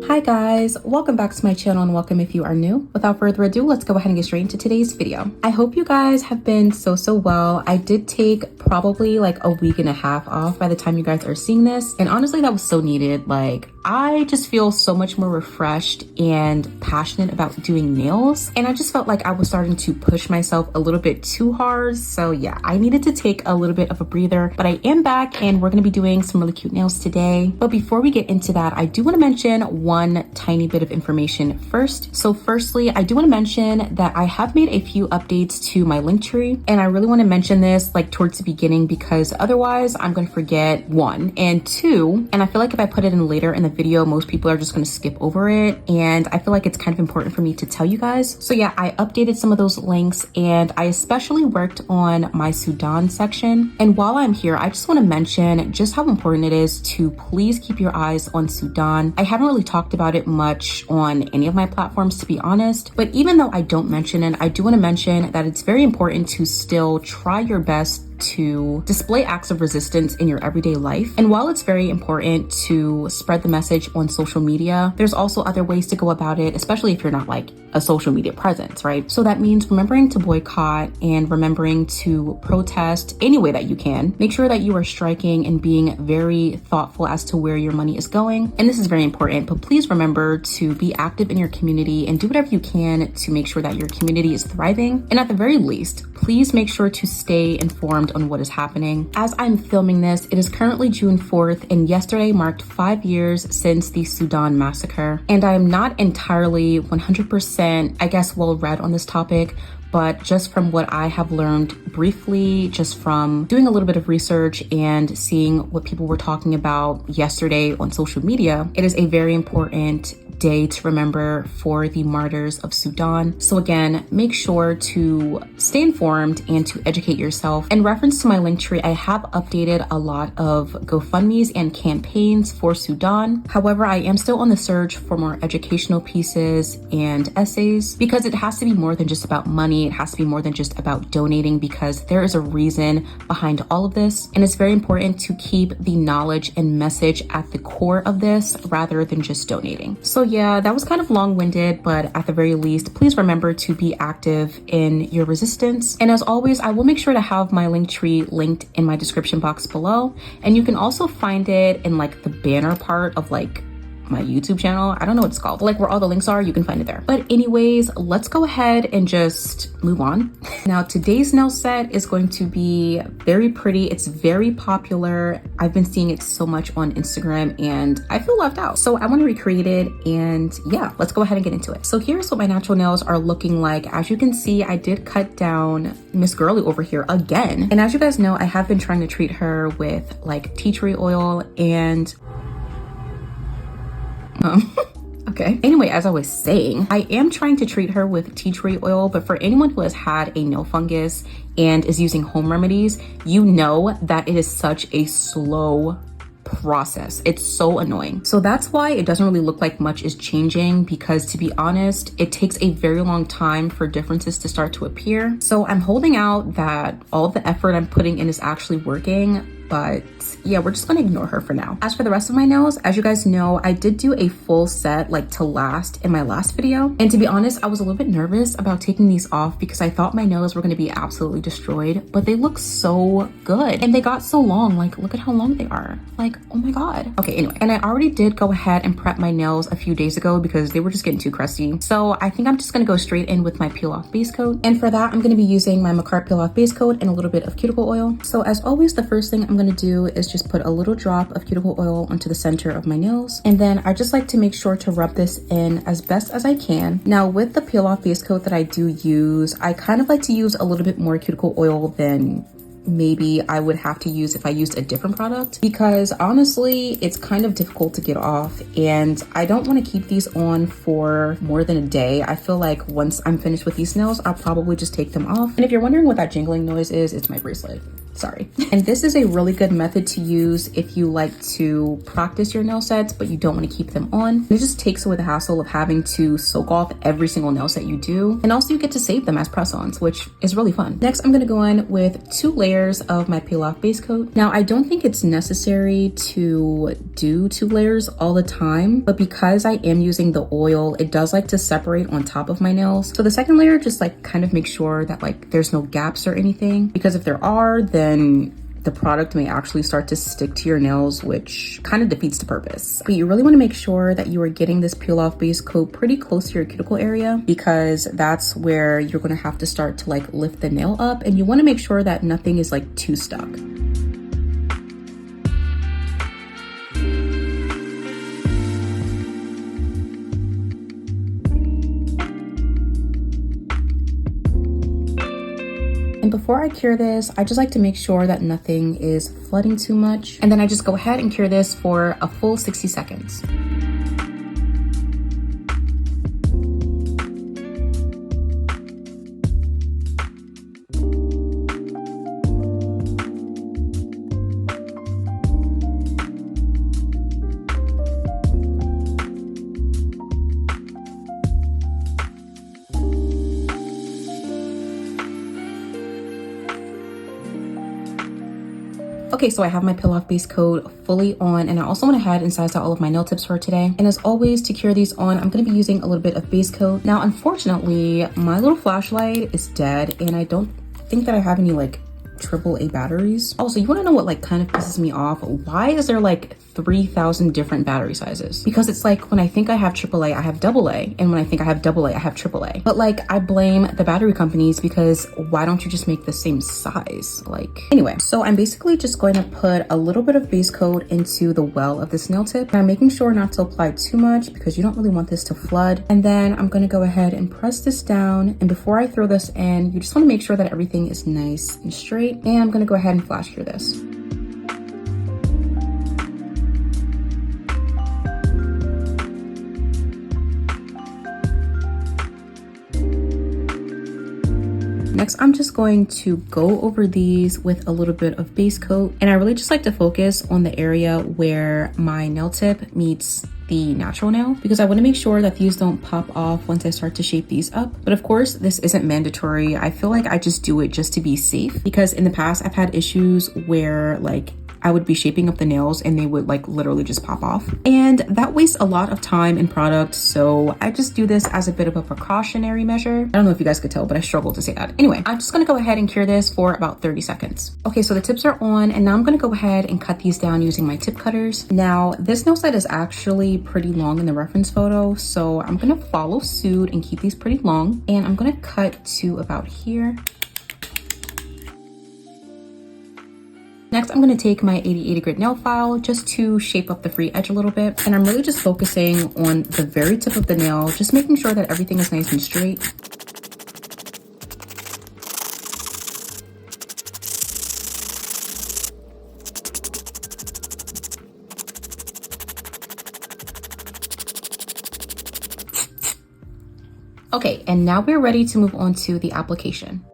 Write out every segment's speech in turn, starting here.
Hi guys, welcome back to my channel and welcome if you are new. Without further ado, let's go ahead and get straight into today's video. I hope you guys have been so well. I did take probably like a week and a half off by the time you guys are seeing this, and honestly that was so needed. Like, I just feel so much more refreshed and passionate about doing nails, and I just felt like I was starting to push myself a little bit too hard. So yeah, I needed to take a little bit of a breather, but I am back and we're going to be doing some really cute nails today. But before we get into that, I do want to mention one tiny bit of information first. So firstly, I do want to mention that I have made a few updates to my Linktree, and I really want to mention this like towards the beginning because otherwise I'm going to forget, one, and two, and I feel like if I put it in later in the video, most people are just going to skip over it, and I feel like it's kind of important for me to tell you guys. So yeah, I updated some of those links, and I especially worked on my Sudan section. And while I'm here, I just want to mention just how important it is to please keep your eyes on Sudan. I haven't really talked about it much on any of my platforms, to be honest, but even though I don't mention it, I do want to mention that it's very important to still try your best to display acts of resistance in your everyday life. And while it's very important to spread the message on social media, there's also other ways to go about it, especially if you're not like a social media presence, right? So that means remembering to boycott and remembering to protest any way that you can. Make sure that you are striking and being very thoughtful as to where your money is going. And this is very important, but please remember to be active in your community and do whatever you can to make sure that your community is thriving. And at the very least, please make sure to stay informed on what is happening. As I'm filming this, it is currently June 4th, and yesterday marked 5 years since the Sudan massacre. And I am not entirely 100%, I guess, well read on this topic, but just from what I have learned briefly, just from doing a little bit of research and seeing what people were talking about yesterday on social media, it is a very important day to remember for the martyrs of Sudan. So again, make sure to stay informed and to educate yourself. In reference to my Linktree, I have updated a lot of GoFundMes and campaigns for Sudan. However, I am still on the search for more educational pieces and essays because it has to be more than just about money. It has to be more than just about donating because there is a reason behind all of this. And it's very important to keep the knowledge and message at the core of this rather than just donating. So yeah, that was kind of long-winded, but at the very least, please remember to be active in your resistance. And as always, I will make sure to have my Linktree linked in my description box below. And you can also find it in like the banner part of like my YouTube channel. I don't know what it's called, but like where all the links are, you can find it there. But anyways, let's go ahead and just move on. Now, today's nail set is going to be very pretty. It's very popular. I've been seeing it so much on Instagram and I feel left out. So I want to recreate it, and yeah, let's go ahead and get into it. So here's what my natural nails are looking like. As you can see, I did cut down Miss Girly over here again. And as you guys know, I have been trying to treat her with like tea tree oil and okay. Anyway, as I was saying, I am trying to treat her with tea tree oil, but for anyone who has had a nail fungus and is using home remedies, you know that it is such a slow process. It's so annoying. So that's why it doesn't really look like much is changing, because to be honest, it takes a very long time for differences to start to appear. So I'm holding out that all of the effort I'm putting in is actually working. But yeah, we're just gonna ignore her for now. As for the rest of my nails, as you guys know, I did do a full set like to last in my last video. And to be honest, I was a little bit nervous about taking these off because I thought my nails were gonna be absolutely destroyed, but they look so good. And they got so long, like look at how long they are. Like, oh my God. Okay, anyway, and I already did go ahead and prep my nails a few days ago because they were just getting too crusty. So I think I'm just gonna go straight in with my peel off base coat. And for that, I'm gonna be using my Macart peel off base coat and a little bit of cuticle oil. So as always, the first thing I'm gonna do is just put a little drop of cuticle oil onto the center of my nails, and then I just like to make sure to rub this in as best as I can. Now with the peel off base coat that I do use, I kind of like to use a little bit more cuticle oil than maybe I would have to use if I used a different product, because honestly it's kind of difficult to get off and I don't want to keep these on for more than a day. I feel like once I'm finished with these nails, I'll probably just take them off. And if you're wondering what that jingling noise is, it's my bracelet. Sorry. And this is a really good method to use if you like to practice your nail sets, but you don't want to keep them on. It just takes away the hassle of having to soak off every single nail set you do. And also you get to save them as press-ons, which is really fun. Next, I'm gonna go in with 2 layers of my peel-off base coat. Now, I don't think it's necessary to do 2 layers all the time, but because I am using the oil, it does like to separate on top of my nails. So the second layer, just like kind of make sure that like there's no gaps or anything, because if there are, then the product may actually start to stick to your nails, which kind of defeats the purpose. But you really want to make sure that you are getting this peel off base coat pretty close to your cuticle area, because that's where you're going to have to start to like lift the nail up, and you want to make sure that nothing is like too stuck. And before I cure this, I just like to make sure that nothing is flooding too much. And then I just go ahead and cure this for a full 60 seconds. Okay, so I have my peel off base coat fully on, and I also went ahead and sized out all of my nail tips for today. And as always, to cure these on, I'm gonna be using a little bit of base coat. Now, unfortunately, my little flashlight is dead, and I don't think that I have any like AAA batteries. Also, you wanna know what like kind of pisses me off? Why is there like 3,000 different battery sizes? Because it's like when I think I have AAA, I have AA, and when I think I have AA, I have AAA. But like I blame the battery companies, because why don't you just make the same size? Like, anyway, so I'm basically just going to put a little bit of base coat into the well of this nail tip, and I'm making sure not to apply too much because you don't really want this to flood. And then I'm gonna go ahead and press this down, and before I throw this in, you just wanna make sure that everything is nice and straight. And I'm gonna go ahead and flash cure this. Next, I'm just going to go over these with a little bit of base coat, and I really just like to focus on the area where my nail tip meets the natural nail, because I want to make sure that these don't pop off once I start to shape these up. But of course, this isn't mandatory. I feel like I just do it just to be safe, because in the past I've had issues where like I would be shaping up the nails and they would like literally just pop off, and that wastes a lot of time and product. So I just do this as a bit of a precautionary measure. I don't know if you guys could tell, but I struggle to say that. Anyway, I'm just gonna go ahead and cure this for about 30 seconds. Okay, so the tips are on, and now I'm gonna go ahead and cut these down using my tip cutters. Now, this nail set is actually pretty long in the reference photo, so I'm gonna follow suit and keep these pretty long, and I'm gonna cut to about here. Next, I'm going to take my 80/80 grit nail file just to shape up the free edge a little bit. And I'm really just focusing on the very tip of the nail, just making sure that everything is nice and straight. Okay, and now we're ready to move on to the application.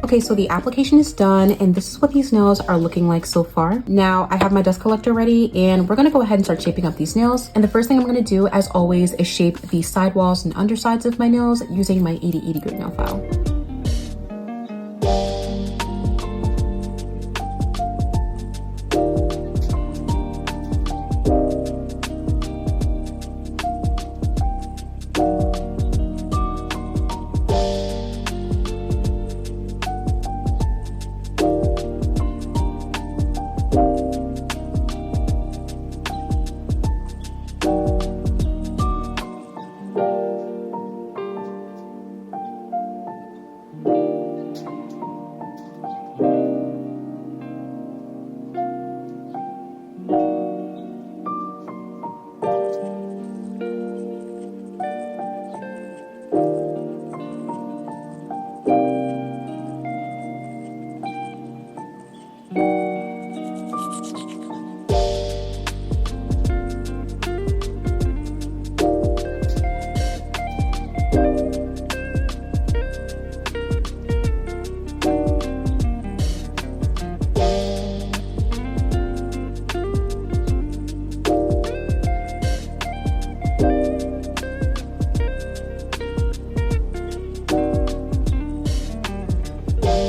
Okay, so the application is done and this is what these nails are looking like so far. Now I have my dust collector ready and we're gonna go ahead and start shaping up these nails. And the first thing I'm gonna do, as always, is shape the sidewalls and undersides of my nails using my 80/80 grit nail file.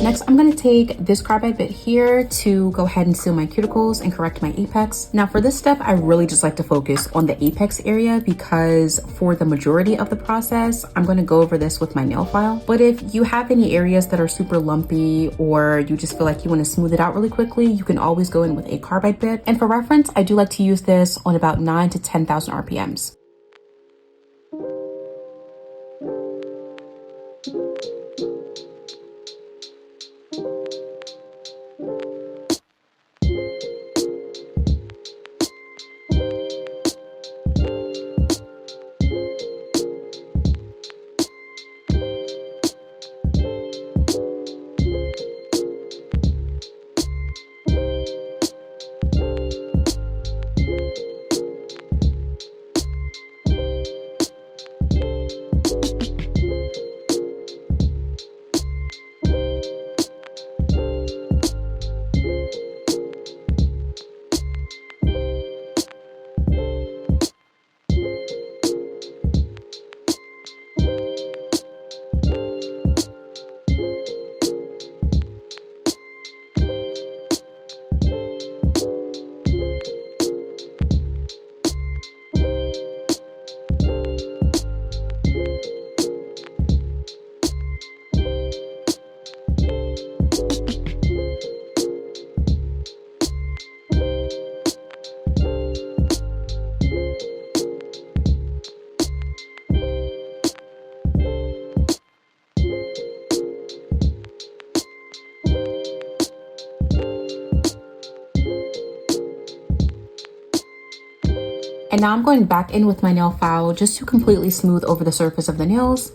Next, I'm gonna take this carbide bit here to go ahead and seal my cuticles and correct my apex. Now for this step, I really just like to focus on the apex area because for the majority of the process, I'm gonna go over this with my nail file. But if you have any areas that are super lumpy or you just feel like you wanna smooth it out really quickly, you can always go in with a carbide bit. And for reference, I do like to use this on about 9 to 10,000 RPMs. And now I'm going back in with my nail file just to completely smooth over the surface of the nails.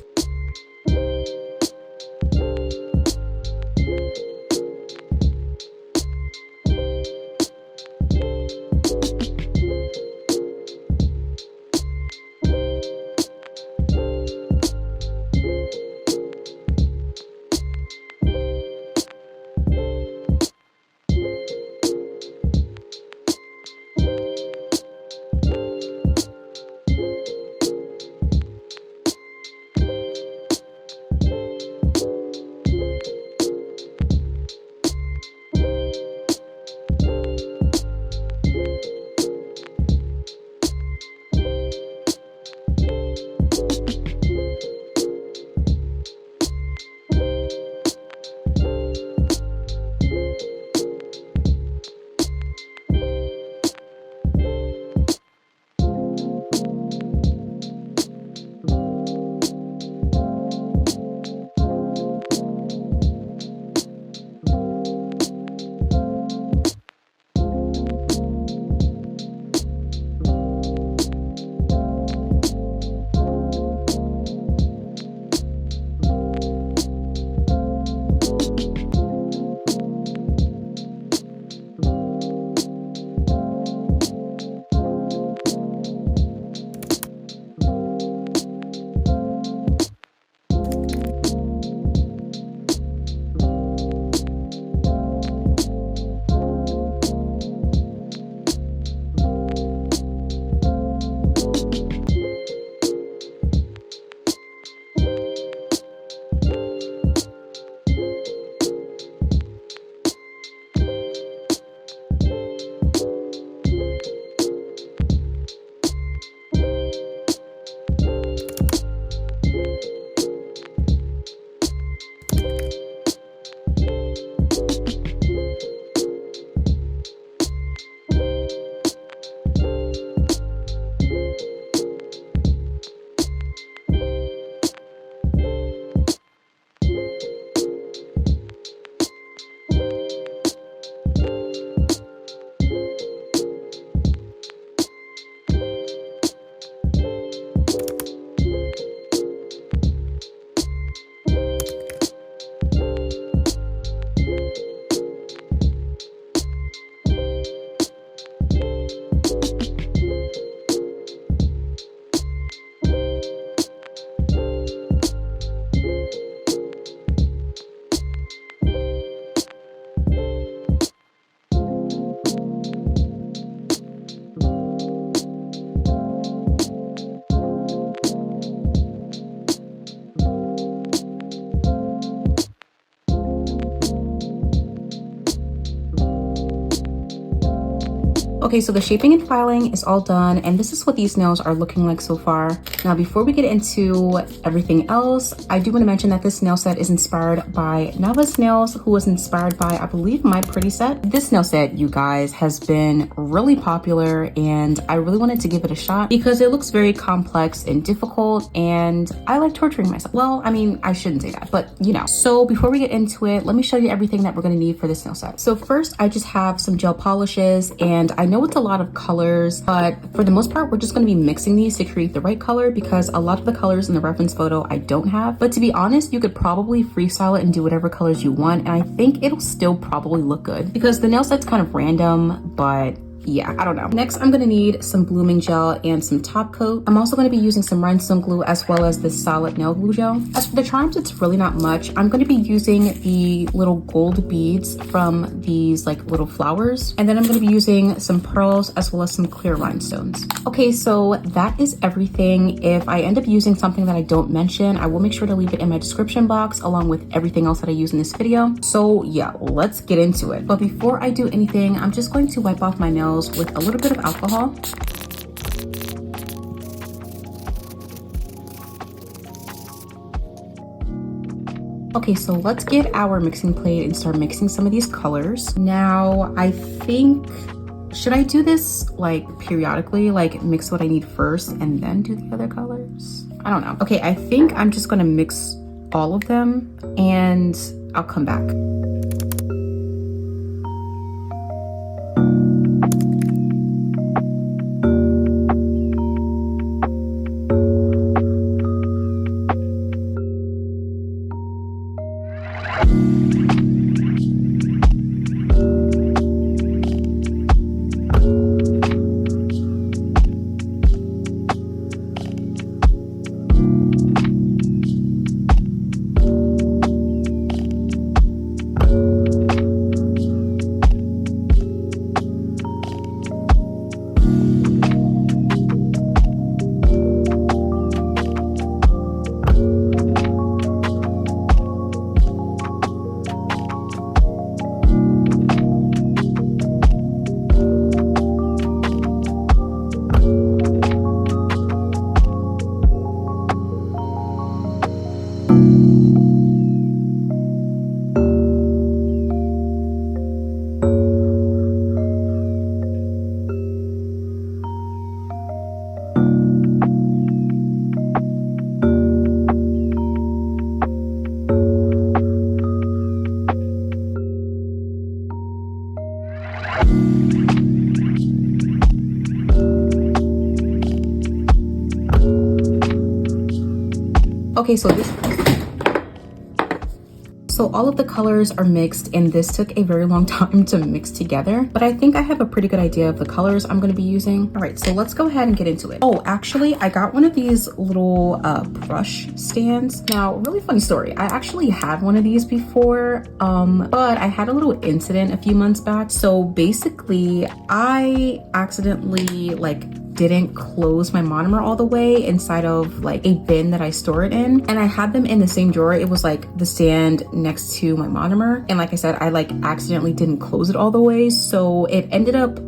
Okay, so the shaping and filing is all done, and this is what these nails are looking like so far. Now, before we get into everything else, I do want to mention that this nail set is inspired by Nava's Nails, who was inspired by, I believe, My Pretty Set. This nail set, you guys, has been really popular, and I really wanted to give it a shot because it looks very complex and difficult, and I like torturing myself. Well, I mean, I shouldn't say that, but you know. So before we get into it, let me show you everything that we're going to need for this nail set. So first, I just have some gel polishes, and I know it's a lot of colors, but for the most part, we're just going to be mixing these to create the right color because a lot of the colors in the reference photo I don't have. But to be honest, you could probably freestyle it and do whatever colors you want, and I think it'll still probably look good because the nail set's kind of random, but yeah, I don't know. Next, I'm gonna need some blooming gel and some top coat. I'm also gonna be using some rhinestone glue as well as this solid nail glue gel. As for the charms, it's really not much. I'm gonna be using the little gold beads from these like little flowers. And then I'm gonna be using some pearls as well as some clear rhinestones. Okay, so that is everything. If I end up using something that I don't mention, I will make sure to leave it in my description box along with everything else that I use in this video. So yeah, let's get into it. But before I do anything, I'm just going to wipe off my nails with a little bit of alcohol. Okay, so let's get our mixing plate and start mixing some of these colors. Now, I think, should I do this like periodically, like mix what I need first and then do the other colors? I don't know. Okay, I think I'm just gonna mix all of them and I'll come back. Okay, so all of the colors are mixed, and this took a very long time to mix together, but I think I have a pretty good idea of the colors I'm going to be using. All right, so let's go ahead and get into it. Oh, actually, I got one of these little brush stands. Now, really funny story. I actually had one of these before, but I had a little incident a few months back. So basically, I accidentally didn't close my monomer all the way inside of like a bin that I store it in, and I had them in the same drawer. It was like the stand next to my monomer, and like I said, I accidentally didn't close it all the way, so it ended up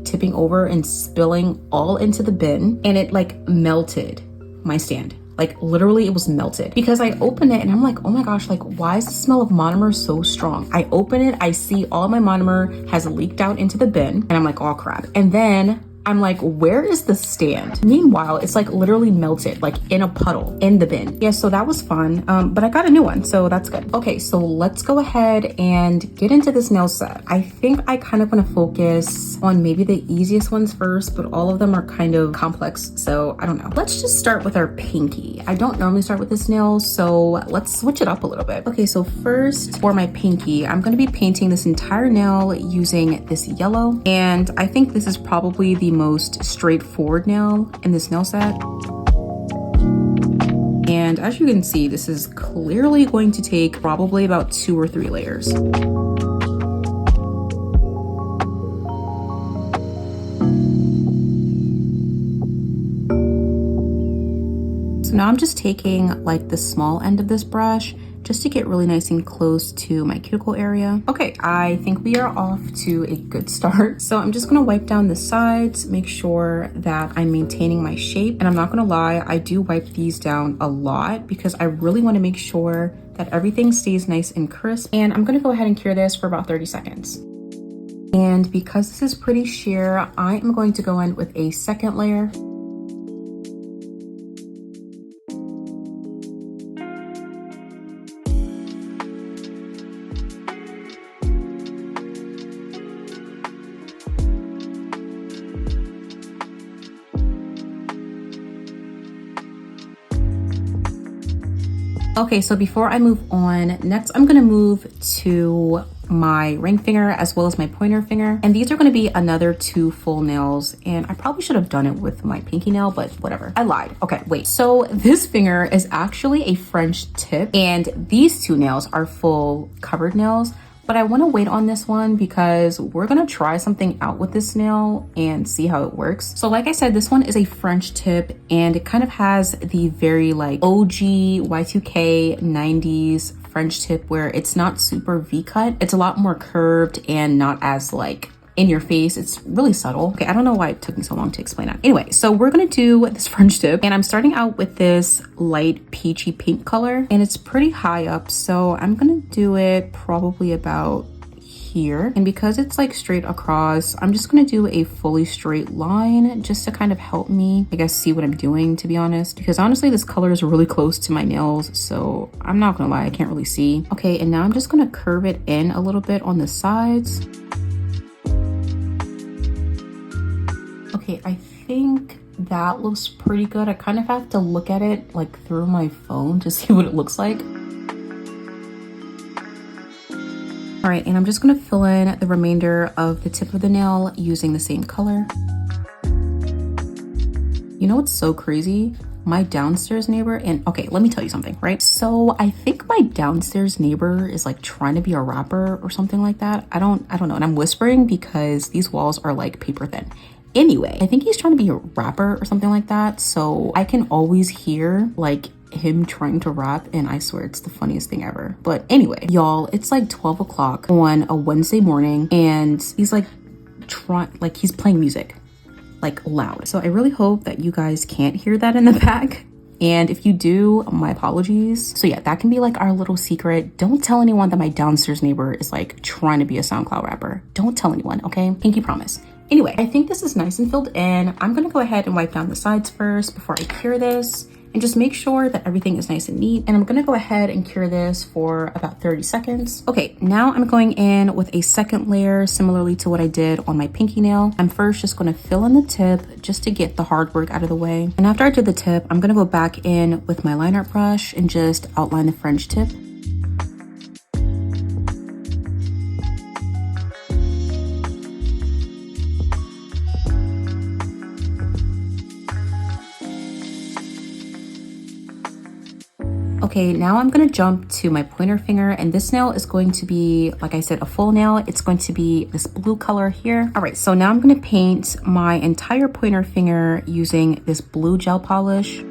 tipping over and spilling all into the bin, and it melted my stand. Literally it was melted because I opened it and I'm like, oh my gosh, why is the smell of monomer so strong? I open it, I see all my monomer has leaked out into the bin, and I'm like, oh crap. And then I'm like, where is the stand? Meanwhile, it's literally melted, in a puddle in the bin. Yeah, so that was fun, but I got a new one, so that's good. Okay, so let's go ahead and get into this nail set. I think I kind of want to focus on maybe the easiest ones first, but all of them are kind of complex, so I don't know. Let's just start with our pinky. I don't normally start with this nail, so let's switch it up a little bit. Okay, so first for my pinky, I'm going to be painting this entire nail using this yellow, and I think this is probably the most straightforward nail in this nail set. And as you can see, this is clearly going to take probably about 2 or 3 layers. So now I'm just taking the small end of this brush just to get really nice and close to my cuticle area. Okay, I think we are off to a good start. So I'm just gonna wipe down the sides, make sure that I'm maintaining my shape. And I'm not gonna lie, I do wipe these down a lot because I really wanna make sure that everything stays nice and crisp. And I'm gonna go ahead and cure this for about 30 seconds. And because this is pretty sheer, I am going to go in with a second layer. Okay, so before I move on, next I'm gonna move to my ring finger as well as my pointer finger. And these are gonna be another 2 full nails. And I probably should have done it with my pinky nail, but whatever. I lied. Okay, wait. So this finger is actually a French tip and these 2 nails are full covered nails. But I want to wait on this one because we're going to try something out with this nail and see how it works. So like I said, this one is a French tip and it kind of has the very like OG Y2K 90s French tip where it's not super V-cut. It's a lot more curved and not as like in your face. It's really subtle. Okay, I don't know why it took me so long to explain that. Anyway, so we're gonna do this French tip and I'm starting out with this light peachy pink color and it's pretty high up. So I'm gonna do it probably about here. And because it's like straight across, I'm just gonna do a fully straight line just to kind of help me, I guess, see what I'm doing, to be honest. Because honestly, this color is really close to my nails. So I'm not gonna lie, I can't really see. Okay, and now I'm just gonna curve it in a little bit on the sides. Okay, I think that looks pretty good. I kind of have to look at it like through my phone to see what it looks like. All right, and I'm just gonna fill in the remainder of the tip of the nail using the same color. You know what's so crazy? My downstairs neighbor, and okay, let me tell you something, right? So I think my downstairs neighbor is like trying to be a rapper or something like that. I don't know, and I'm whispering because these walls are like paper thin. Anyway, I think he's trying to be a rapper or something like that. So I can always hear like him trying to rap and I swear it's the funniest thing ever. But anyway, y'all, it's like 12 o'clock on a Wednesday morning and he's like he's playing music like loud. So I really hope that you guys can't hear that in the back. And if you do, my apologies. So yeah, that can be like our little secret. Don't tell anyone that my downstairs neighbor is like trying to be a SoundCloud rapper. Don't tell anyone, okay? Pinky promise. Anyway, I think this is nice and filled in. I'm gonna go ahead and wipe down the sides first before I cure this and just make sure that everything is nice and neat. And I'm gonna go ahead and cure this for about 30 seconds. Okay, now I'm going in with a second layer similarly to what I did on my pinky nail. I'm first just gonna fill in the tip just to get the hard work out of the way. And after I did the tip, I'm gonna go back in with my line art brush and just outline the French tip. Okay, now I'm gonna jump to my pointer finger and this nail is going to be, like I said, a full nail. It's going to be this blue color here. All right, so now I'm gonna paint my entire pointer finger using this blue gel polish.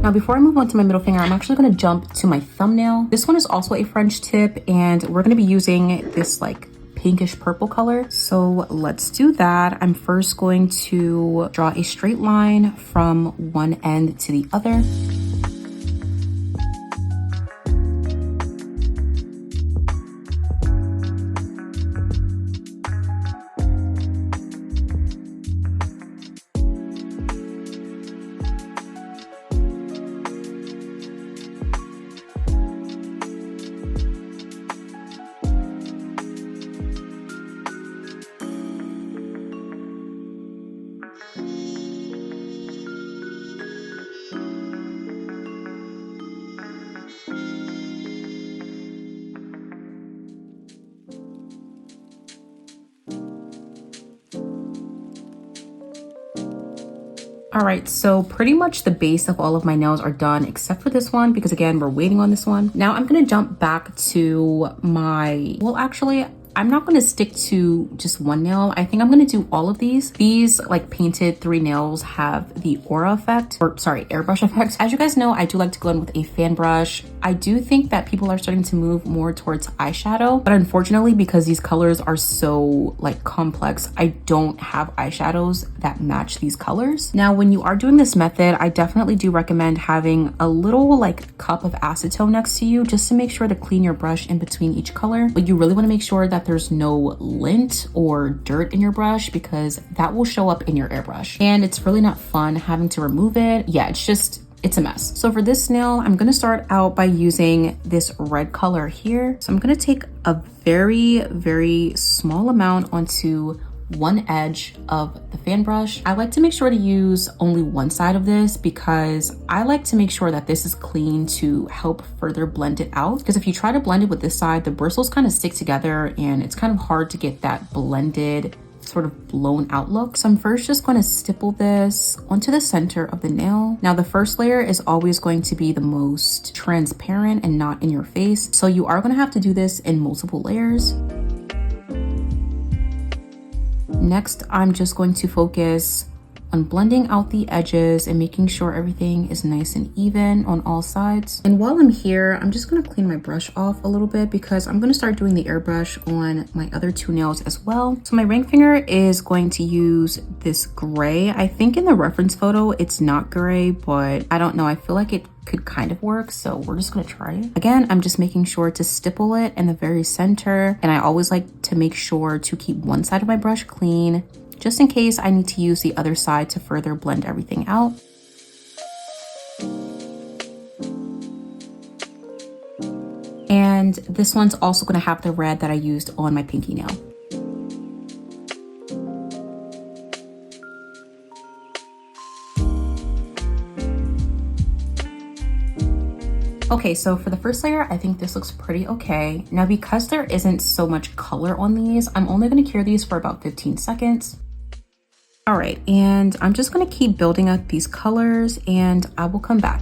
Now, before I move on to my middle finger, I'm actually gonna jump to my thumbnail. This one is also a French tip and we're gonna be using this like pinkish purple color. So let's do that. I'm first going to draw a straight line from one end to the other. All right, so pretty much the base of all of my nails are done except for this one, because again, we're waiting on this one. Now I'm gonna jump back to my, well, actually, I'm not gonna stick to just one nail. I think I'm gonna do all of these. These like painted 3 nails have the aura effect, or sorry, airbrush effect. As you guys know, I do like to go in with a fan brush. I do think that people are starting to move more towards eyeshadow, but unfortunately, because these colors are so like complex, I don't have eyeshadows that match these colors. Now, when you are doing this method, I definitely do recommend having a little like cup of acetone next to you just to make sure to clean your brush in between each color. But you really wanna make sure that there's no lint or dirt in your brush, because that will show up in your airbrush. And it's really not fun having to remove it. Yeah, it's a mess. So for this nail, I'm gonna start out by using this red color here. So I'm gonna take a very, very small amount onto one edge of the fan brush. I like to make sure to use only one side of this because I like to make sure that this is clean to help further blend it out. Because if you try to blend it with this side, the bristles kind of stick together and it's kind of hard to get that blended, sort of blown out look. So I'm first just going to stipple this onto the center of the nail. Now the first layer is always going to be the most transparent and not in your face. So you are going to have to do this in multiple layers. Next, I'm just going to focus on blending out the edges and making sure everything is nice and even on all sides. And while I'm here, I'm just gonna clean my brush off a little bit because I'm gonna start doing the airbrush on my other 2 nails as well. So my ring finger is going to use this gray. I think in the reference photo, it's not gray, but I don't know. I feel like it could kind of work, so we're just gonna try it. Again, I'm just making sure to stipple it in the very center, and I always like to make sure to keep one side of my brush clean, just in case I need to use the other side to further blend everything out. And this one's also gonna have the red that I used on my pinky nail. Okay, so for the first layer, I think this looks pretty okay. Now, because there isn't so much color on these, I'm only gonna cure these for about 15 seconds. All right, and I'm just gonna keep building up these colors and I will come back.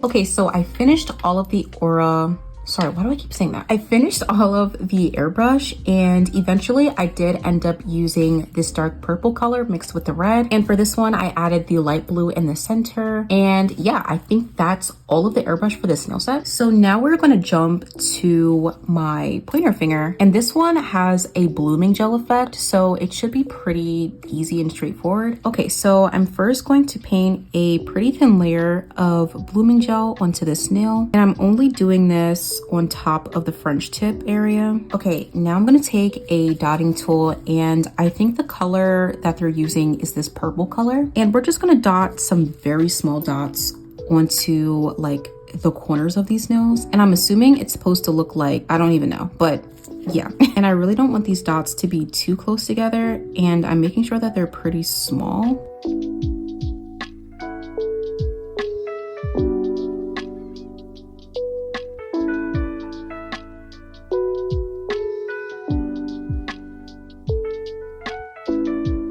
Okay, so I finished all of the aura. Sorry, why do I keep saying that? I finished all of the airbrush and eventually I did end up using this dark purple color mixed with the red. And for this one, I added the light blue in the center. And yeah, I think that's all of the airbrush for this nail set. So now we're gonna jump to my pointer finger. And this one has a blooming gel effect, so it should be pretty easy and straightforward. Okay, so I'm first going to paint a pretty thin layer of blooming gel onto this nail. And I'm only doing this on top of the French tip area. Okay, now I'm gonna take a dotting tool and I think the color that they're using is this purple color. And we're just gonna dot some very small dots onto like the corners of these nails. And I'm assuming it's supposed to look like, I don't even know, but Yeah, and I really don't want these dots to be too close together, and I'm making sure that they're pretty small.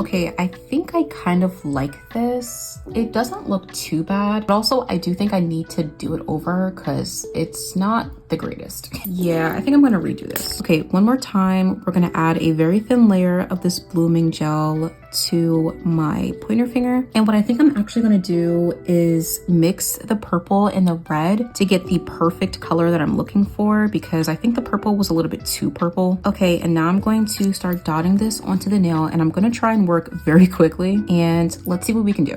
Okay, I think I kind of like this. It doesn't look too bad, but also I do think I need to do it over because it's not the greatest. Yeah, I think I'm gonna redo this. Okay, one more time, we're gonna add a very thin layer of this blooming gel to my pointer finger. And what I think I'm actually gonna do is mix the purple and the red to get the perfect color that I'm looking for, because I think the purple was a little bit too purple. Okay, and now I'm going to start dotting this onto the nail, and I'm gonna try and work very quickly, and let's see what we can do.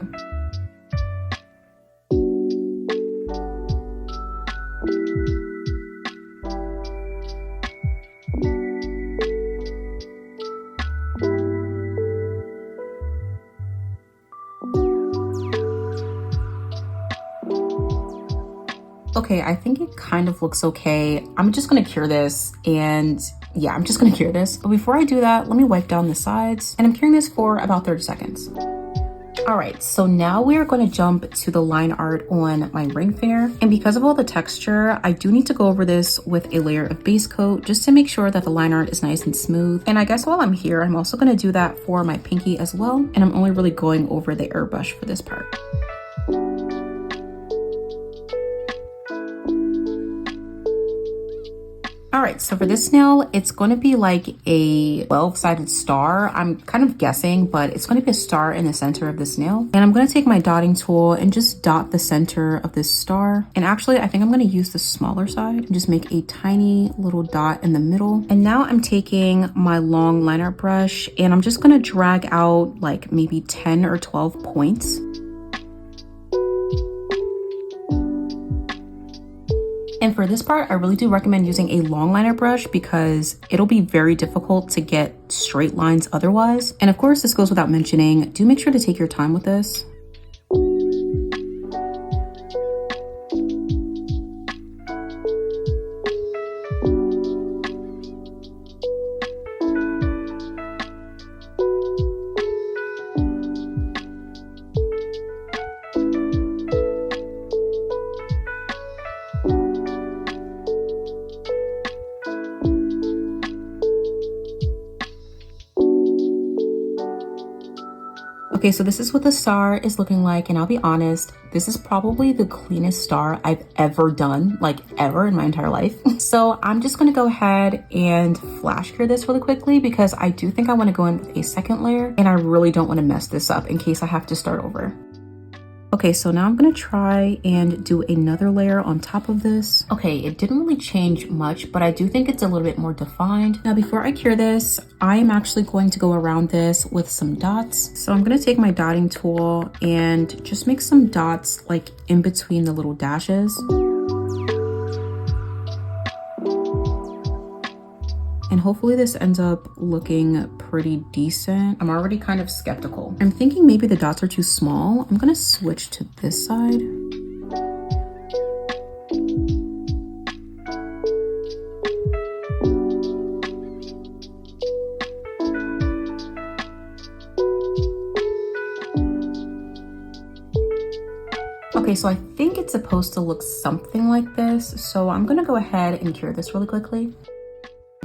Okay, I think it kind of looks okay. I'm just gonna cure this, and yeah, I'm just gonna cure this. But before I do that, let me wipe down the sides, and I'm curing this for about 30 seconds. All right, so now we are going to jump to the line art on my ring finger. And because of all the texture, I do need to go over this with a layer of base coat just to make sure that the line art is nice and smooth. And I guess while I'm here, I'm also going to do that for my pinky as well. And I'm only really going over the airbrush for this part. All right, so for this nail, it's going to be like a 12-sided star. I'm kind of guessing, but it's going to be a star in the center of this nail. And I'm going to take my dotting tool and just dot the center of this star. And actually, I think I'm going to use the smaller side and just make a tiny little dot in the middle. And now I'm taking my long line art brush, and I'm just going to drag out like maybe 10 or 12 points. And for this part, I really do recommend using a long liner brush because it'll be very difficult to get straight lines otherwise. And of course, this goes without mentioning, do make sure to take your time with this. Okay, so this is what the star is looking like, and I'll be honest, this is probably the cleanest star I've ever done, like ever in my entire life. So I'm just gonna go ahead and flash cure this really quickly because I do think I wanna go in with a second layer, and I really don't wanna mess this up in case I have to start over. Okay, so now I'm gonna try and do another layer on top of this. Okay, it didn't really change much, but I do think it's a little bit more defined. Now, before I cure this, I am actually going to go around this with some dots. So I'm gonna take my dotting tool and just make some dots like in between the little dashes. And hopefully this ends up looking pretty decent. I'm already kind of skeptical. I'm thinking maybe the dots are too small. I'm gonna switch to this side. Okay, so I think it's supposed to look something like this. So I'm gonna go ahead and cure this really quickly.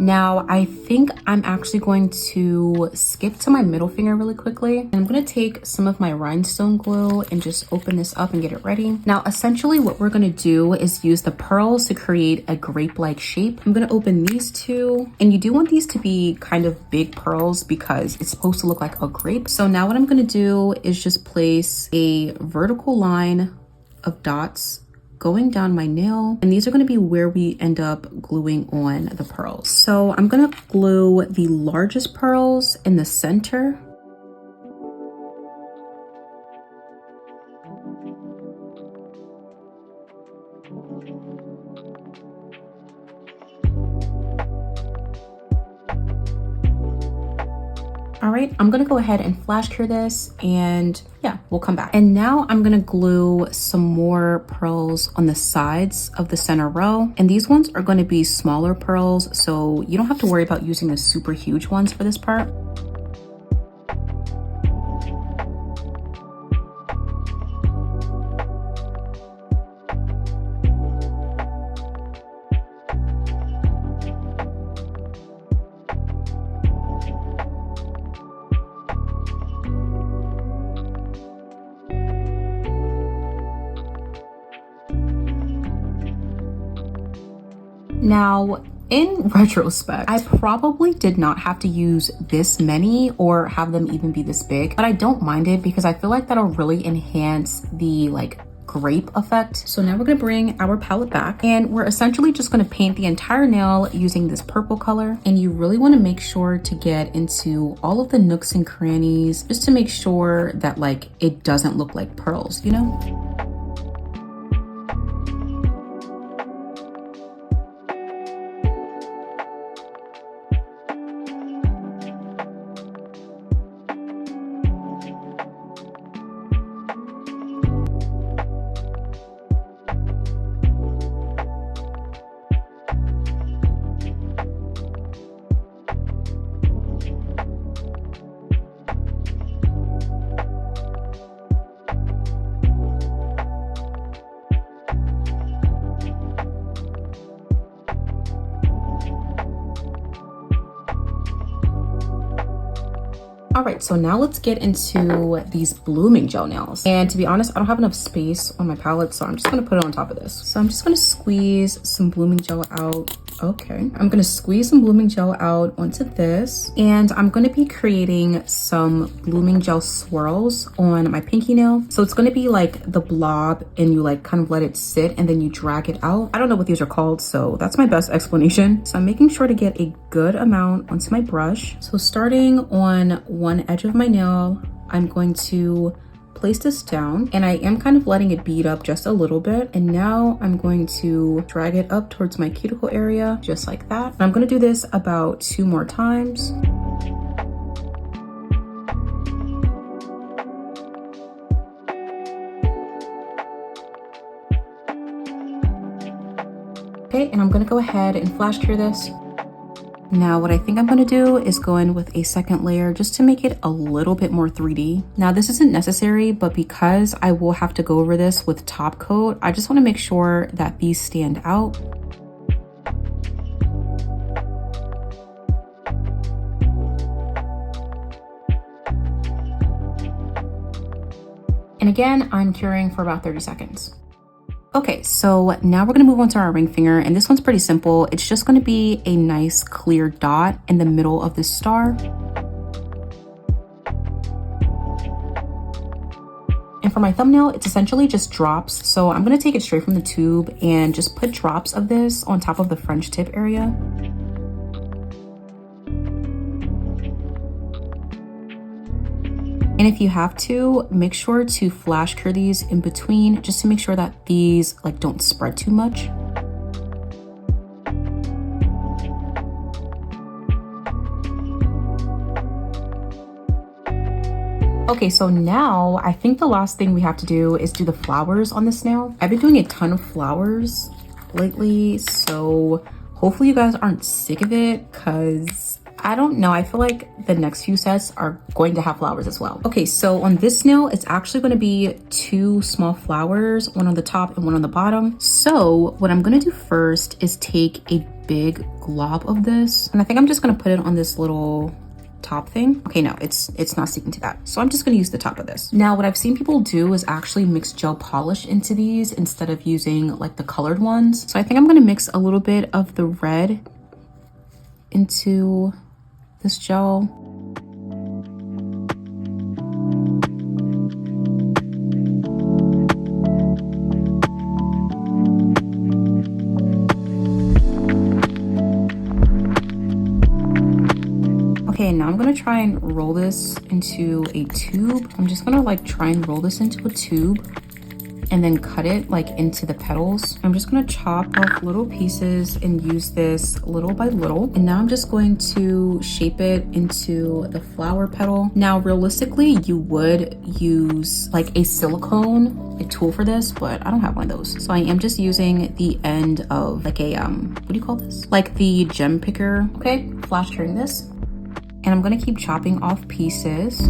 Now, I think I'm actually going to skip to my middle finger really quickly. And I'm gonna take some of my rhinestone glue and just open this up and get it ready. Now, essentially what we're gonna do is use the pearls to create a grape-like shape. I'm gonna open these two, and you do want these to be kind of big pearls because it's supposed to look like a grape. So now what I'm gonna do is just place a vertical line of dots going down my nail, and these are going to be where we end up gluing on the pearls. So I'm going to glue the largest pearls in the center. All right, I'm gonna go ahead and flash cure this, and yeah, we'll come back. And now I'm gonna glue some more pearls on the sides of the center row. And these ones are gonna be smaller pearls, so you don't have to worry about using the super huge ones for this part. Now, in retrospect, I probably did not have to use this many or have them even be this big, but I don't mind it because I feel like that'll really enhance the like grape effect. So now we're gonna bring our palette back and we're essentially just gonna paint the entire nail using this purple color. And you really wanna make sure to get into all of the nooks and crannies just to make sure that like it doesn't look like pearls, you know? All right, so now let's get into these blooming gel nails. And to be honest, I don't have enough space on my palette, so I'm just gonna put it on top of this. So I'm just gonna squeeze some blooming gel out. Okay, I'm gonna squeeze some blooming gel out onto this, and I'm gonna be creating some blooming gel swirls on my pinky nail. So it's gonna be like the blob, and you like kind of let it sit and then you drag it out. I don't know what these are called, so that's my best explanation. So I'm making sure to get a good amount onto my brush. So starting on one edge of my nail, I'm going to place this down, and I am kind of letting it bead up just a little bit. And now I'm going to drag it up towards my cuticle area, just like that. And I'm gonna do this about 2 more times. Okay, and I'm gonna go ahead and flash cure this. Now what I think I'm gonna do is go in with a second layer just to make it a little bit more 3D. Now this isn't necessary, but because I will have to go over this with top coat, I just wanna make sure that these stand out. And again, I'm curing for about 30 seconds. Okay, so now we're gonna move on to our ring finger, and this one's pretty simple. It's just gonna be a nice clear dot in the middle of the star. And for my thumbnail, it's essentially just drops. So I'm gonna take it straight from the tube and just put drops of this on top of the French tip area. And if you have to, make sure to flash cure these in between just to make sure that these like don't spread too much. Okay, so now I think the last thing we have to do is do the flowers on this nail. I've been doing a ton of flowers lately, so hopefully you guys aren't sick of it, because I don't know, I feel like the next few sets are going to have flowers as well. Okay, so on this nail, it's actually gonna be 2 small flowers, one on the top and one on the bottom. So what I'm gonna do first is take a big glob of this, and I think I'm just gonna put it on this little top thing. Okay, no, it's not sticking to that. So I'm just gonna use the top of this. Now, what I've seen people do is actually mix gel polish into these instead of using like the colored ones. So I think I'm gonna mix a little bit of the red into this gel. Okay, now I'm gonna try and roll this into a tube. I'm just gonna like try and roll this into a tube. and then cut it like into the petals. I'm just gonna chop off little pieces and use this little by little. And now I'm just going to shape it into the flower petal. Now, realistically, you would use like a tool for this, but I don't have one of those. So I am just using the end of like a, what do you call this? Like the gem picker. Okay, flash turn this. And I'm gonna keep chopping off pieces.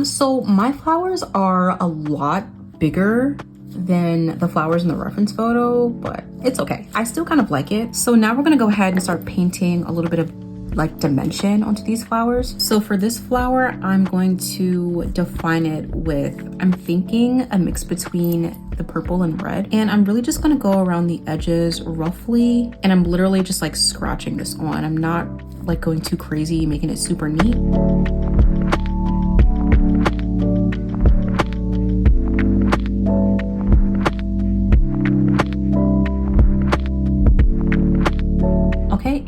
So my flowers are a lot bigger than the flowers in the reference photo, but it's okay. I still kind of like it. So now we're gonna go ahead and start painting a little bit of like dimension onto these flowers. So for this flower, I'm going to define it with, I'm thinking a mix between the purple and red. And I'm really just gonna go around the edges roughly. And I'm literally just like scratching this on. I'm not like going too crazy, making it super neat.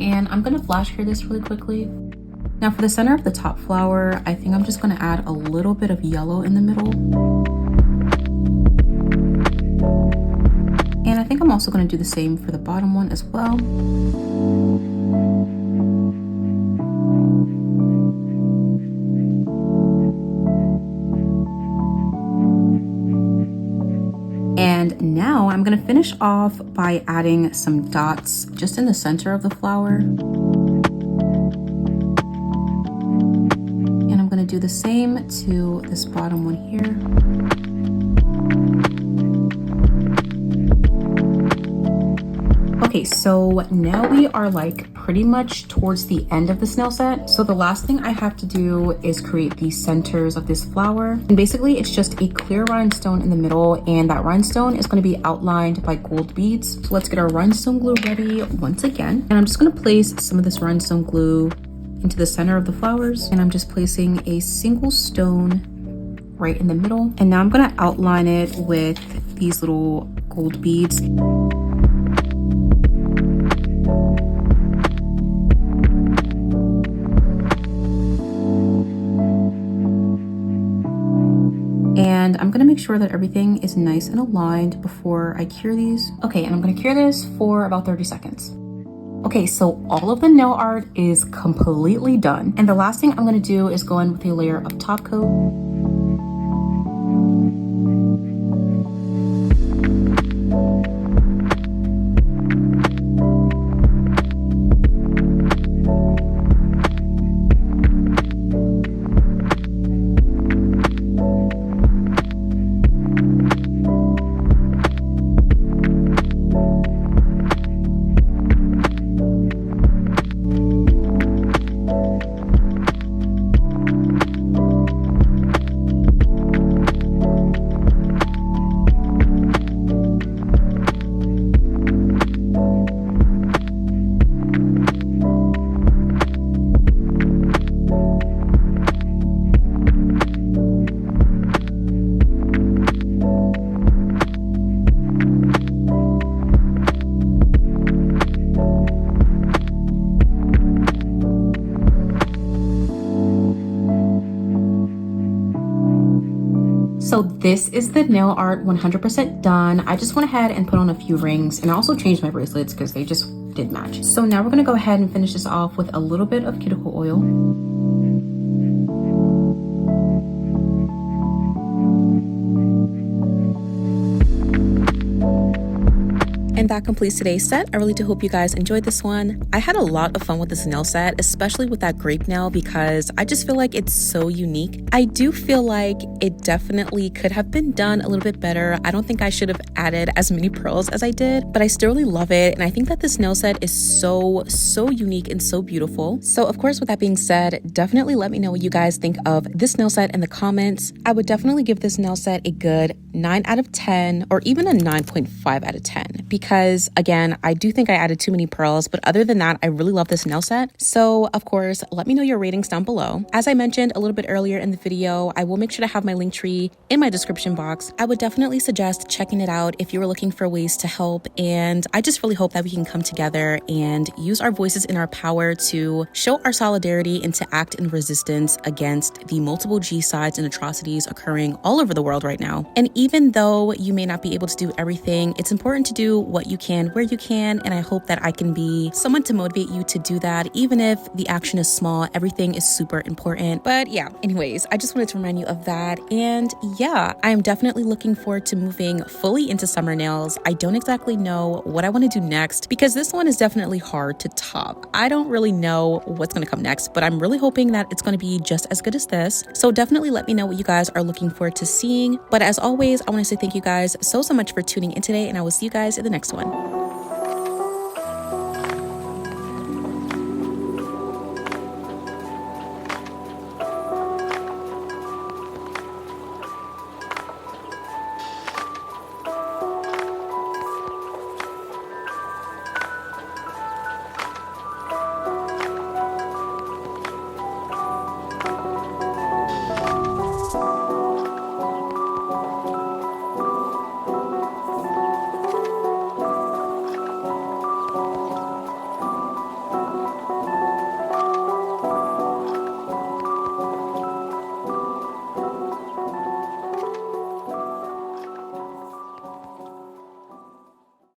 And I'm gonna flash cure this really quickly. Now for the center of the top flower, I think I'm just gonna add a little bit of yellow in the middle. And I think I'm also gonna do the same for the bottom one as well. And now I'm gonna finish off by adding some dots just in the center of the flower. And I'm gonna do the same to this bottom one here. Okay, so now we are like pretty much towards the end of this nail set. So the last thing I have to do is create the centers of this flower. And basically it's just a clear rhinestone in the middle, and that rhinestone is going to be outlined by gold beads. So let's get our rhinestone glue ready once again. And I'm just going to place some of this rhinestone glue into the center of the flowers. And I'm just placing a single stone right in the middle. And now I'm going to outline it with these little gold beads. And I'm gonna make sure that everything is nice and aligned before I cure these. Okay, and I'm gonna cure this for about 30 seconds. Okay, so all of the nail art is completely done. And the last thing I'm gonna do is go in with a layer of top coat. So this is the nail art 100% done. I just went ahead and put on a few rings, and I also changed my bracelets because they just didn't match. So now we're gonna go ahead and finish this off with a little bit of cuticle oil. And that completes today's set. I really do hope you guys enjoyed this one. I had a lot of fun with this nail set, especially with that grape nail, because I just feel like it's so unique. I do feel like it definitely could have been done a little bit better. I don't think I should have added as many pearls as I did, but I still really love it. And I think that this nail set is so unique and so beautiful. So of course, with that being said, definitely let me know what you guys think of this nail set in the comments. I would definitely give this nail set a good 9 out of 10 or even a 9.5 out of 10 because again, I do think I added too many pearls, but other than that, I really love this nail set. So of course, let me know your ratings down below. As I mentioned a little bit earlier in the video, I will make sure to have my link tree in my description box. I would definitely suggest checking it out if you were looking for ways to help, and I just really hope that we can come together and use our voices in our power to show our solidarity and to act in resistance against the multiple G-sides and atrocities occurring all over the world right now. And even though you may not be able to do everything, it's important to do what you can where you can, and I hope that I can be someone to motivate you to do that. Even if the action is small, everything is super important. But yeah, anyways, I just wanted to remind you of that. And yeah, I am definitely looking forward to moving fully into summer nails. I don't exactly know what I want to do next because this one is definitely hard to top. I don't really know what's going to come next, but I'm really hoping that it's going to be just as good as this. So definitely let me know what you guys are looking forward to seeing. But as always, I want to say thank you guys so much for tuning in today, and I will see you guys in the next one.